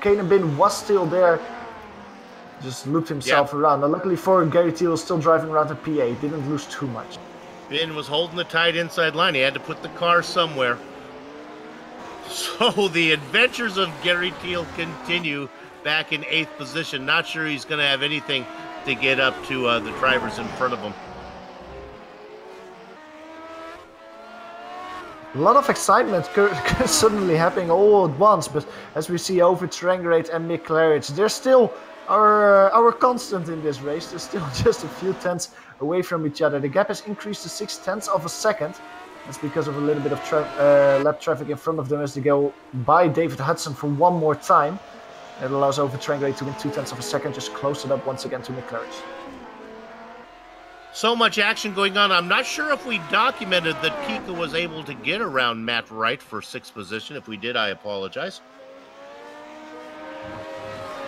Caleb Bin was still there, just looped himself around. Now, luckily for Gary Till, still driving around the P8, didn't lose too much. Bin was holding the tight inside line. He had to put the car somewhere. So the adventures of Gary Till continue back in 8th position. Not sure he's going to have anything to get up to the drivers in front of him. A lot of excitement suddenly happening all at once, but as we see over Trangrate and Mick Claridge, they're still our constant in this race. They're still just a few tenths away from each other. The gap has increased to 0.6 of a second. That's because of a little bit of lap traffic in front of them as they go by David Hudson for one more time. It allows over Trangrate to win 0.2 of a second, just close it up once again to Mick Claridge. So much action going on. I'm not sure if we documented that Kika was able to get around Matt Wright for 6th position. If we did, I apologize.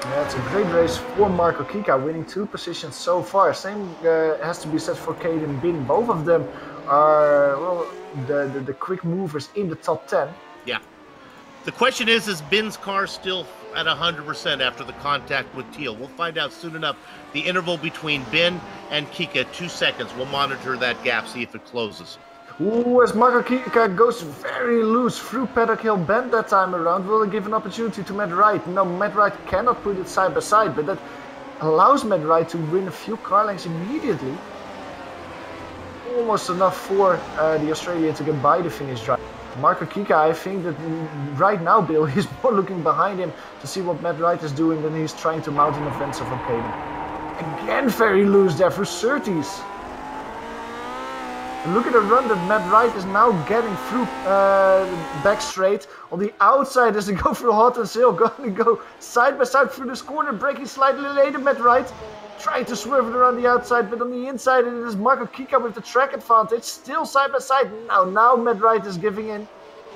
Yeah, it's a great race for Marco Kika, winning 2 positions so far. Same has to be said for Caden Bin. Both of them are, well, the quick movers in the top 10. Yeah. The question is Bin's car still at 100% after the contact with Teal? We'll find out soon enough. The interval between Bin and Kika, 2 seconds. We'll monitor that gap, see if it closes. Ooh, as Marco Kika goes very loose through Paddock Hill Bend that time around, will it give an opportunity to Matt Wright? No, Matt Wright cannot put it side by side, but that allows Matt Wright to win a few car lengths immediately. Almost enough for the Australian to get by the finish drive. Marco Kika, I think that right now, Bill, he's more looking behind him to see what Matt Wright is doing than he's trying to mount an offensive on Caden. Again, very loose there for Surtees. Look at the run that Matt Wright is now getting through back straight. On the outside as they go through Hudson Hill, going to go side by side through this corner, braking slightly later. Matt Wright trying to swerve it around the outside, but on the inside it is Marco Kika with the track advantage. Still side by side. Now Matt Wright is giving in.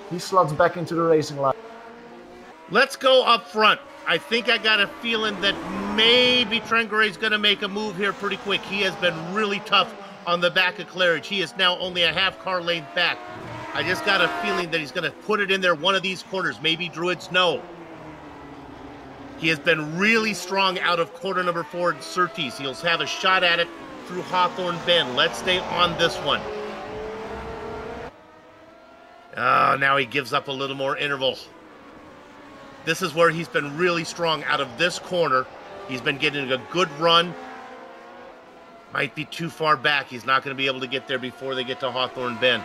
He slots back into the racing line. Let's go up front. I think I got a feeling that maybe Trangrate's going to make a move here pretty quick. He has been really tough on the back of Claridge. He is now only a half car length back. I just got a feeling that he's going to put it in there one of these corners. Maybe Druids, no. He has been really strong out of corner number 4 at Surtees. He'll have a shot at it through Hawthorne Bend. Let's stay on this one. Oh, now he gives up a little more interval. This is where he's been really strong out of this corner. He's been getting a good run. Might be too far back. He's not going to be able to get there before they get to Hawthorne Bend.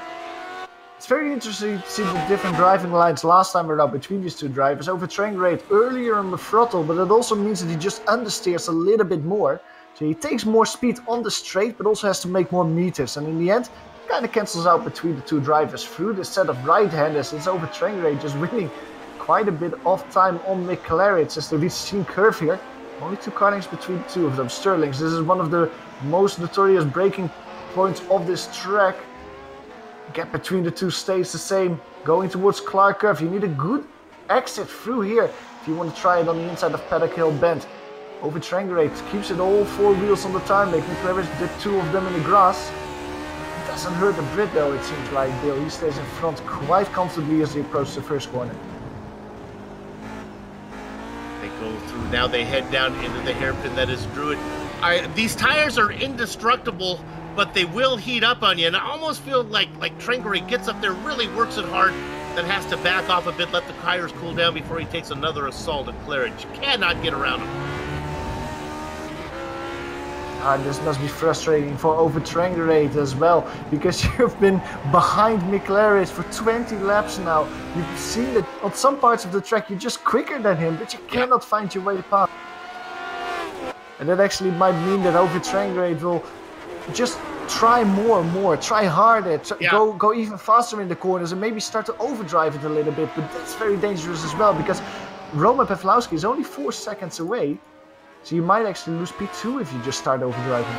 It's very interesting to see the different driving lines last time around between these two drivers. Over train rate earlier on the throttle, but it also means that he just understeers a little bit more. So he takes more speed on the straight, but also has to make more meters. And in the end, it kind of cancels out between the two drivers. Through this set of right-handers, it's over train rate just winning quite a bit of time on McLaren as they reach the curve here. Only 2 car lengths between the two of them. Sterlings, this is one of the most notorious braking points of this track. Gap between the two stays the same. Going towards Clark Curve, you need a good exit through here if you want to try it on the inside of Paddock Hill Bend. Over Trangrate keeps it all 4 wheels on the tarmac. McLaren dip 2 of them in the grass. It doesn't hurt the Brit though, it seems like Bill. He stays in front quite comfortably as they approach the first corner. They go through, now they head down into the hairpin that is Druid. These tires are indestructible, but they will heat up on you, and I almost feel like Trangrate gets up there, really works it hard, then has to back off a bit, let the tires cool down before he takes another assault at Claridge. You cannot get around him. This must be frustrating for over Trangrate as well, because you've been behind McLaren for 20 laps now. You've seen that on some parts of the track you're just quicker than him, but you cannot find your way past. And that actually might mean that over Trangrate will just try more, try harder, go even faster in the corners and maybe start to overdrive it a little bit, but that's very dangerous as well because Roman Pavlowski is only 4 seconds away, so you might actually lose P2 if you just start overdriving.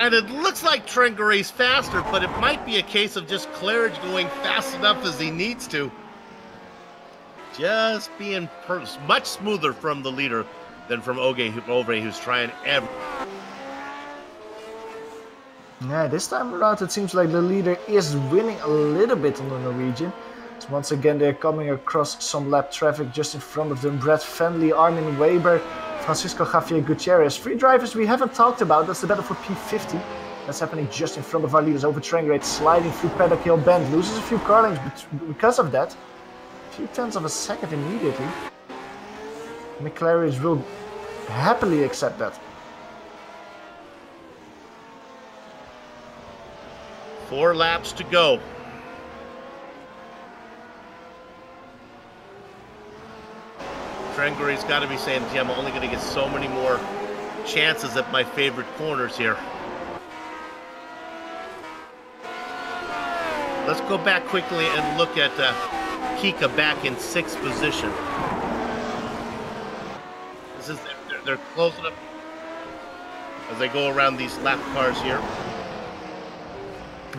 And it looks like Trangrate's faster, but it might be a case of just Claridge going fast enough as he needs to. Just being much smoother from the leader than from Ove, who's trying everything. Yeah, this time around it seems like the leader is winning a little bit on the Norwegian. So once again they're coming across some lap traffic just in front of them. Brett Fenley, Armin Weber, Francisco Javier Gutierrez. 3 drivers we haven't talked about. That's the battle for P50. That's happening just in front of our leaders. Over Trangrate sliding through Paddock Hill Bend. Loses a few car lengths because of that. A few tenths of a second immediately. McLaren will happily accept that. 4 laps to go. Trangrate's got to be saying, gee, I'm only going to get so many more chances at my favorite corners here. Let's go back quickly and look at Kika back in 6th position. This is they're closing up as they go around these lap cars here.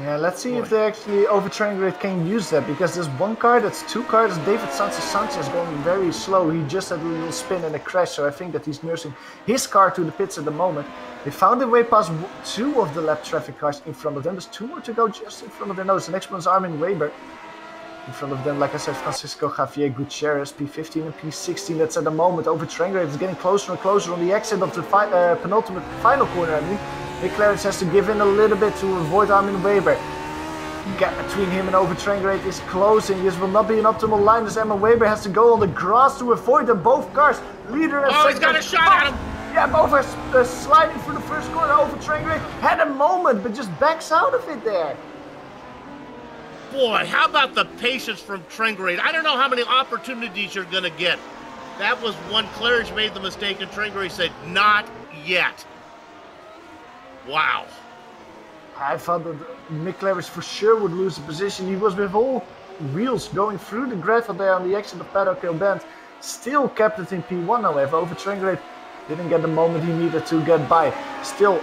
Yeah, let's see if they actually over Trangrate can use that, because there's one car, that's 2 cars, David Sanchez going very slow. He just had a little spin and a crash, so I think that he's nursing his car to the pits at the moment. They found their way past 2 of the lap traffic cars in front of them. There's 2 more to go just in front of their nose. The next one is Armin Weber. In front of them, like I said, Francisco Javier Gutierrez, P15 and P16. That's at the moment. Over Trangrate is getting closer and closer on the exit of the penultimate final corner, I mean. McLaren has to give in a little bit to avoid Armin Weber. The gap between him and over Trangrate is closing. This will not be an optimal line as Emma Weber has to go on the grass to avoid them. Both cars, leader and second. He's got a shot at him! Yeah, both are sliding through the first corner. Over Trangrate had a moment, but just backs out of it there. Boy, how about the patience from Trangrate? I don't know how many opportunities you're going to get. That was one. Claridge made the mistake, and Trangrate said, not yet. Wow. I thought that McLaren for sure would lose the position. He was with all wheels going through the gravel there on the exit of Paddock Hill Bend. Still kept it in P1, however. Over Trangrate didn't get the moment he needed to get by. Still,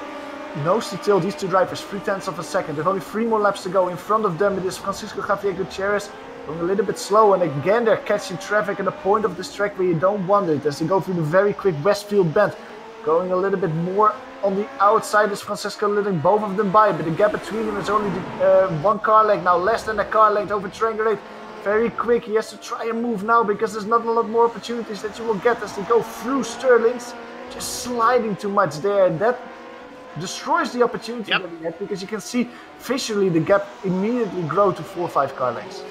nose to tail, these 2 drivers, 0.3 of a second. There's only 3 more laps to go. In front of them it is Francisco Javier Gutierrez going a little bit slow, and again they're catching traffic at a point of this track where you don't want it, as they go through the very quick Westfield Bend. Going a little bit more on the outside is Francisco, letting both of them by, but the gap between them is only 1 car length now, less than a car length. Over Trangrate. Very quick, he has to try and move now because there's not a lot more opportunities that you will get as they go through Sterling's. Just sliding too much there, and that destroys the opportunity that he had, because you can see visually the gap immediately grow to 4 or 5 car lengths.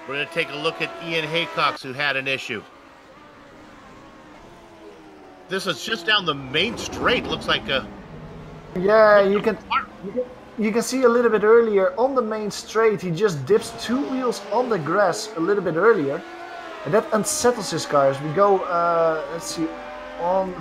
We're going to take a look at Ian Hecox, who had an issue. This is just down the main straight. Looks like a... Yeah, you can see a little bit earlier on the main straight, he just dips 2 wheels on the grass a little bit earlier. And that unsettles his car. As we go, let's see,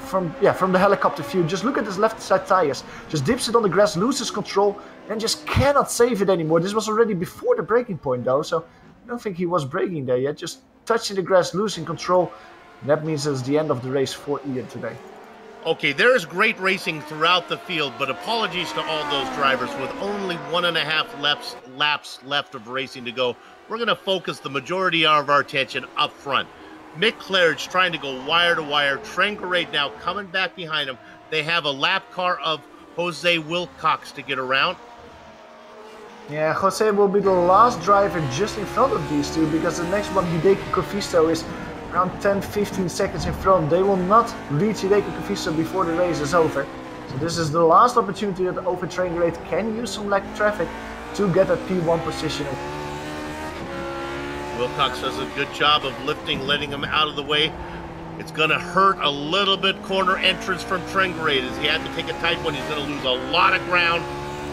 from the helicopter view. Just look at his left side tires. Just dips it on the grass, loses control, and just cannot save it anymore. This was already before the braking point though, so I don't think he was braking there yet. Just touching the grass, losing control. That means it's the end of the race for Ian today. Okay, there is great racing throughout the field, but apologies to all those drivers. With only 1.5 laps left of racing to go, we're going to focus the majority of our attention up front. Mick Claridge trying to go wire to wire. Trengarade now coming back behind him. They have a lap car of Jose Wilcox to get around. Yeah, Jose will be the last driver just in front of these two, because the next one, Hideki Kofisto, is around 10-15 seconds in front. They will not reach Hideki Kofisto before the race is over. So this is the last opportunity that Open Trengarade can use some lack traffic to get that P1 position. Wilcox does a good job of lifting, letting him out of the way. It's going to hurt a little bit corner entrance from Trengarade, as he had to take a tight one. He's going to lose a lot of ground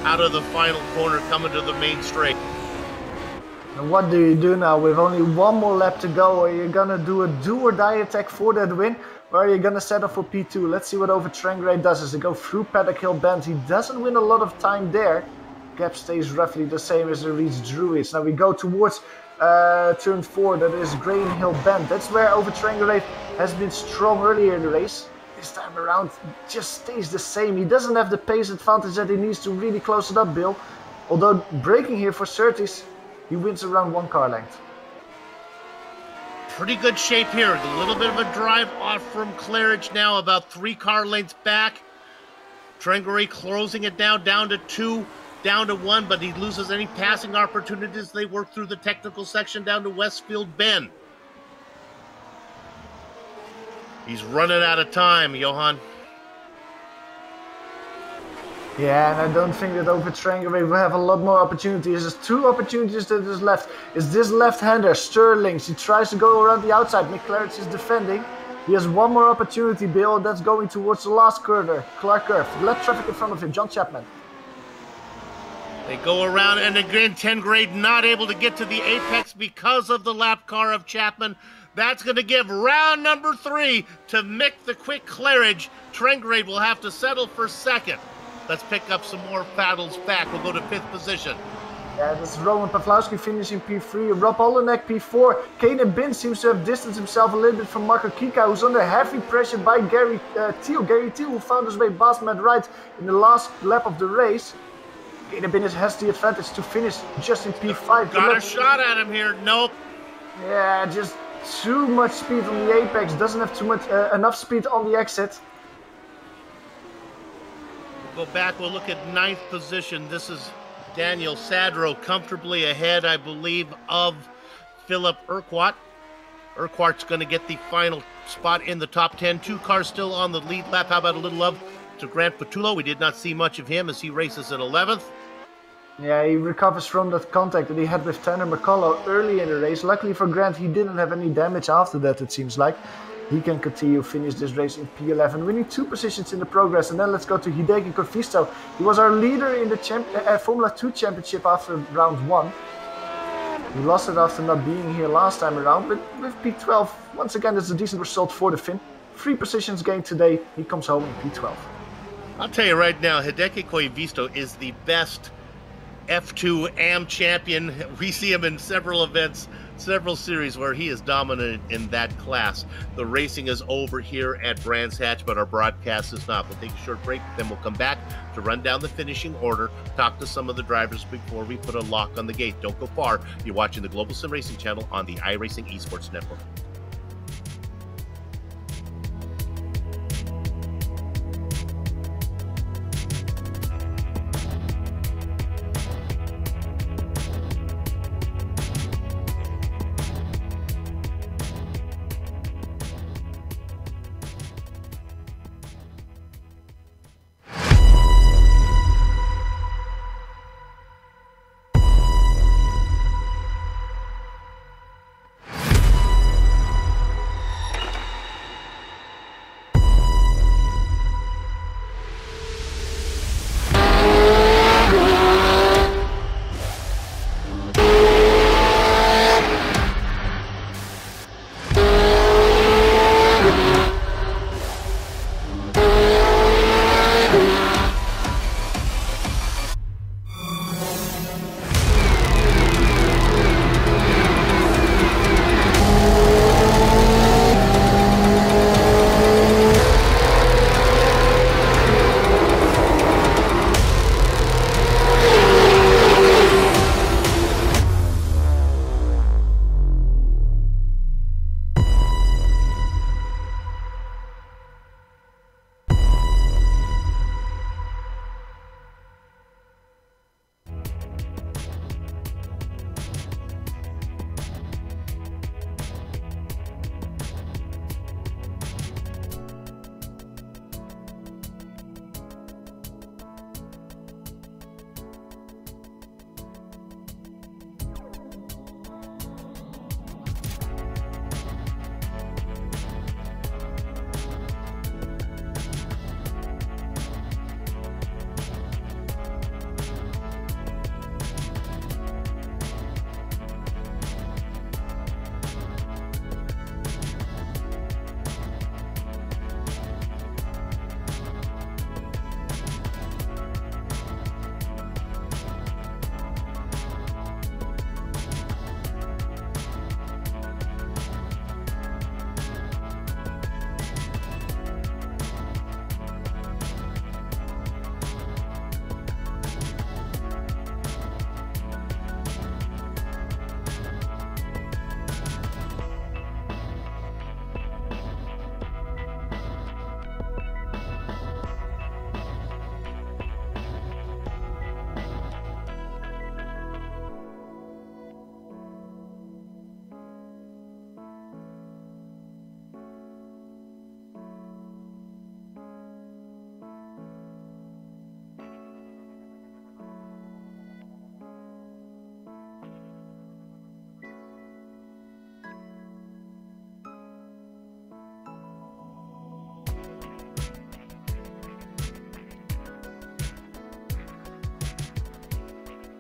out of the final corner coming to the main straight. And what do you do now with only one more lap to go? Are you going to do a do or die attack for that win? Or are you going to settle for P2? Let's see what Over Trengarade does as they go through Paddock Hill Bend. He doesn't win a lot of time there. Gap stays roughly the same as they reach Druids. Now we go towards turn 4, that is Graham Hill Bend. That's where Over Trengarade has been strong earlier in the race. This time around just stays the same. He doesn't have the pace advantage that he needs to really close it up, Bill. Although braking here for Surtees, he wins around 1 car length. Pretty good shape here. A little bit of a drive off from Claridge now, about 3 car lengths back. Trengarade closing it down to 2. Down to 1, but he loses any passing opportunities. They work through the technical section down to Westfield Bend. He's running out of time, Johan. Yeah, and I don't think that Over Trengarade will have a lot more opportunities. There's 2 opportunities that is left. Is this left-hander, Sterlings. He tries to go around the outside. Mick Claridge is defending. He has 1 more opportunity, Bill, and that's going towards the last curve. Clark Curve. Left traffic in front of him, John Chapman. They go around, and again, Trengarade not able to get to the apex because of the lap car of Chapman. That's going to give round number 3 to Mick the Quick Claridge. Trengarade will have to settle for second. Let's pick up some more paddles back. We'll go to 5th position. Yeah, this is Roman Pawlowski finishing P3. Rob Olenek P4. Kaden Bin seems to have distanced himself a little bit from Marco Kika, who's under heavy pressure by Gary Thiel. Gary Thiel, who found his way past Matt Wright in the last lap of the race. Kaden Bin has the advantage to finish just in P5. Got a shot at him here. Nope. Yeah, just too much speed on the apex. Doesn't have too much enough speed on the exit. We'll go back. We'll look at 9th position. This is Daniel Sadro comfortably ahead, I believe, of Philip Urquhart. Urquhart's going to get the final spot in the top 10. 2 cars still on the lead lap. How about a little love to Grant Patullo? We did not see much of him as he races in 11th. Yeah, he recovers from that contact that he had with Tanner McCullough early in the race. Luckily for Grant, he didn't have any damage after that, it seems like. He can continue finish this race in P11. We need 2 positions in the progress, and then let's go to Hideki Kofisto. He was our leader in the Formula 2 championship after round 1. He lost it after not being here last time around, but with P12, once again, it's a decent result for the Finn. 3 positions gained today. He comes home in P12. I'll tell you right now, Hideki Koivisto is the best F2 AM champion. We see him in several events, several series where he is dominant in that class. The racing is over here at Brands Hatch, but our broadcast is not. We'll take a short break, then we'll come back to run down the finishing order, talk to some of the drivers before we put a lock on the gate. Don't go far. You're watching the Global Sim Racing channel on the iRacing Esports Network.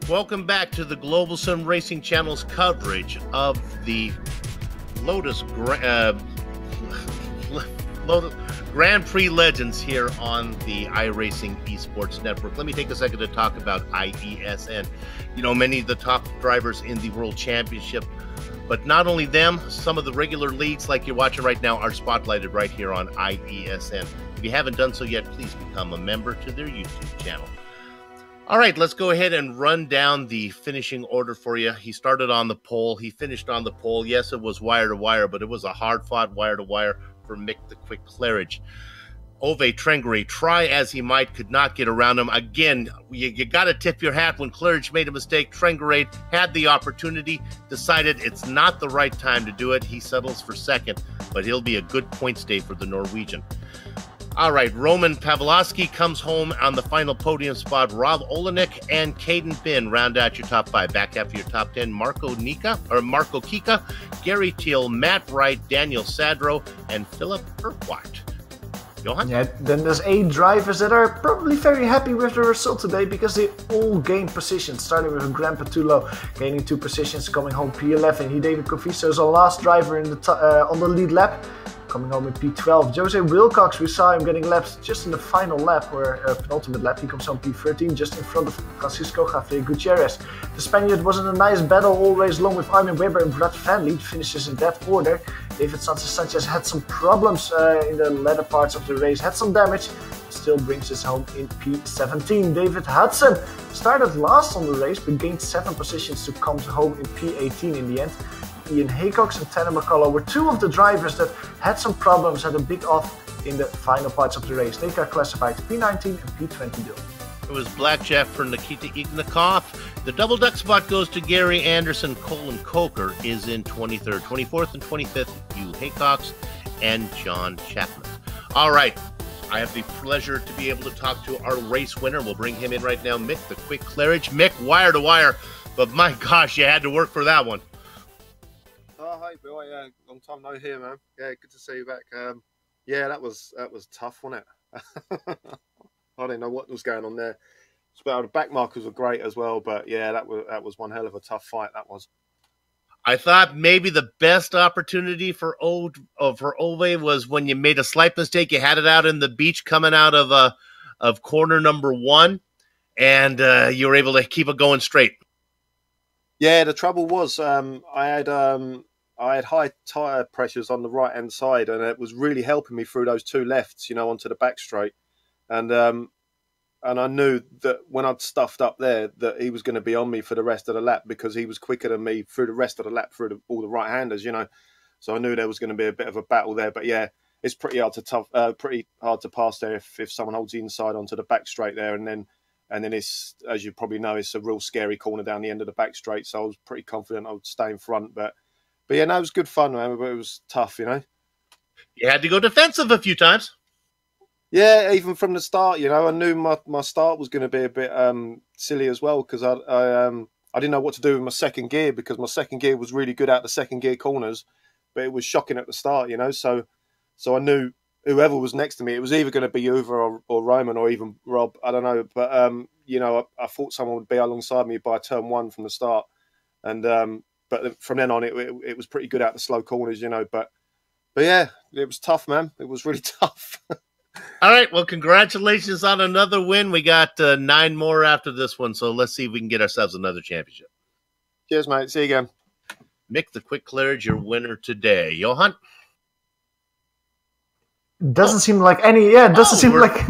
Welcome back to the Global Sim Racing Channel's coverage of the Lotus Grand Prix Legends here on the iRacing Esports Network. Let me take a second to talk about IESN. You know, many of the top drivers in the World Championship, but not only them, some of the regular leagues like you're watching right now are spotlighted right here on IESN. If you haven't done so yet, please become a member to their YouTube channel. All right, let's go ahead and run down the finishing order for you. He started on the pole. He finished on the pole. Yes, it was wire to wire, but it was a hard-fought wire to wire for Mick the Quick Claridge. Ove Trengere, try as he might, could not get around him. Again, you got to tip your hat when Claridge made a mistake. Trengere had the opportunity, decided it's not the right time to do it. He settles for second, but he'll be a good points day for the Norwegian. All right, Roman Pavlovsky comes home on the final podium spot. Rob Olenek and Caden Bin round out your top 5. Back after your top 10, Marco Kika, Gary Teal, Matt Wright, Daniel Sadro, and Philip Urquhart. Johan? Yeah, then there's 8 drivers that are probably very happy with the result today because they all gained positions, starting with Grandpa Tulo gaining 2 positions, coming home P11. David Coviso is the last driver in the on the lead lap, coming home in P12. Jose Wilcox, we saw him getting lapped just in the final lap, or penultimate lap. He comes home P13, just in front of Francisco Javier Gutierrez. The Spaniard was in a nice battle all race long with Armin Weber and Brad Van Vliet, finishes in that order. David Sanchez had some problems in the latter parts of the race, had some damage, still brings us home in P17. David Hudson started last on the race, but gained 7 positions to come home in P18 in the end. Ian Hecox and Tanner McCullough were 2 of the drivers that had some problems, had a big off in the final parts of the race. They got classified P19 and P20 bill. It was blackjack for Nikita Ignakov. The double duck spot goes to Gary Anderson. Colin Coker is in 23rd. 24th and 25th, Hugh Hecox and John Chapman. All right, I have the pleasure to be able to talk to our race winner. We'll bring him in right now, Mick the Quick Claridge. Mick, wire to wire, but my gosh, you had to work for that one. Oh, hi, Bill. Yeah, long time no hear, man. Yeah, good to see you back. Yeah, that was tough, wasn't it? I didn't know what was going on there. The back markers were great as well, but yeah, that was one hell of a tough fight. That was. I thought maybe the best opportunity for Ove was when you made a slight mistake. You had it out in the beach coming out of corner number 1, and you were able to keep it going straight. Yeah, the trouble was I had high tyre pressures on the right-hand side, and it was really helping me through those 2 lefts, onto the back straight. And I knew that when I'd stuffed up there, that he was going to be on me for the rest of the lap because he was quicker than me through the rest of the lap through all the right-handers, So I knew there was going to be a bit of a battle there. But yeah, it's pretty hard to pass there if someone holds the inside onto the back straight there, and then it's, as you probably know, it's a real scary corner down the end of the back straight. So I was pretty confident I would stay in front. But yeah, no, it was good fun, man. But it was tough, You had to go defensive a few times. Yeah, even from the start, I knew my start was going to be a bit silly as well because I didn't know what to do with my second gear because my second gear was really good out the second gear corners, but it was shocking at the start, So I knew whoever was next to me, it was either going to be Uwe or Roman or even Rob. I don't know, but I thought someone would be alongside me by turn 1 from the start, and but from then on, it was pretty good out the slow corners, But yeah, it was tough, man. It was really tough. All right, well, congratulations on another win. We got 9 more after this one, so let's see if we can get ourselves another championship. Cheers, mate. See you again. Mick the Quick Claridge, your winner today. Johan? Doesn't seem like any. Yeah, it doesn't seem like.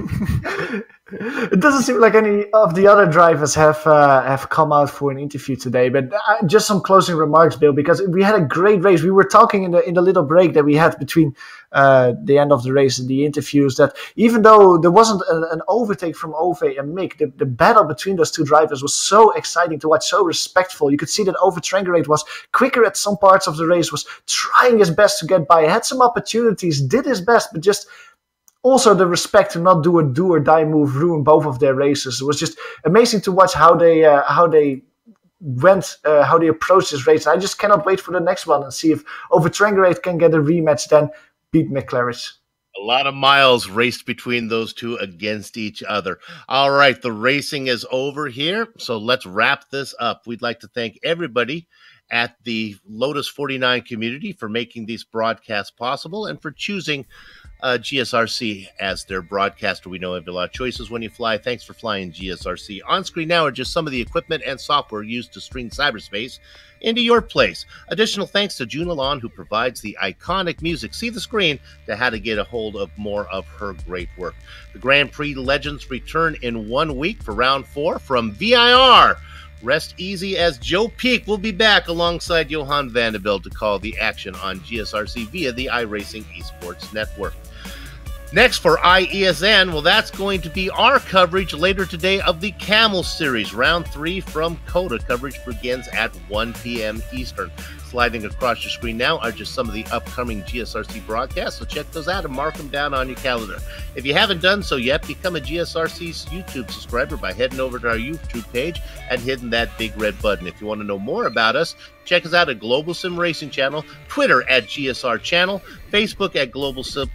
It doesn't seem like any of the other drivers have come out for an interview today. But just some closing remarks, Bill, because we had a great race. We were talking in the little break that we had between the end of the race and the interviews that even though there wasn't an overtake from Ove and Mick, the battle between those 2 drivers was so exciting to watch, so respectful. You could see that Ove Trengere was quicker at some parts of the race, was trying his best to get by, had some opportunities, did his best, but just also the respect to not do a do or die move ruined both of their races. It was just amazing to watch how they approached this race. And I just cannot wait for the next one and see if Ove Trengere can get a rematch, then beat Mick Claridge. A lot of miles raced between those two against each other. All right, the racing is over here, so let's wrap this up. We'd like to thank everybody at the Lotus 49 community for making these broadcasts possible and for choosing GSRC as their broadcaster. We know you have a lot of choices when you fly. Thanks for flying GSRC. On screen now are just some of the equipment and software used to stream cyberspace into your place. Additional thanks to June Alon, who provides the iconic music. See the screen to how to get a hold of more of her great work. The Grand Prix Legends return in 1 week for round 4 from VIR. Rest easy, as Joe Peak will be back alongside Johan Vanderbilt to call the action on GSRC via the iRacing Esports Network. Next for IESN, well, that's going to be our coverage later today of the Camel Series. Round 3 from COTA. Coverage begins at 1 p.m. Eastern. Sliding across your screen now are just some of the upcoming GSRC broadcasts, so check those out and mark them down on your calendar. If you haven't done so yet, become a GSRC's YouTube subscriber by heading over to our YouTube page and hitting that big red button. If you want to know more about us, check us out at Global Sim Racing Channel, Twitter at GSR Channel, Facebook at Global Sim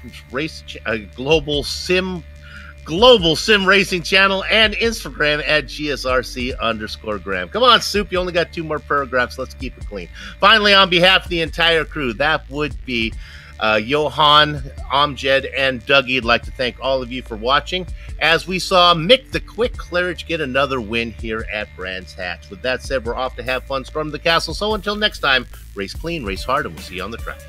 Racing Channel, and Instagram at GSRC_Graham. Come on, Soup, you only got 2 more paragraphs. Let's keep it clean. Finally, on behalf of the entire crew, that would be Johan, Amjed, and Dougie. I'd like to thank all of you for watching as we saw Mick the Quick Claridge get another win here at Brands Hatch. With that said, we're off to have fun, storm the castle. So until next time, race clean, race hard, and we'll see you on the track.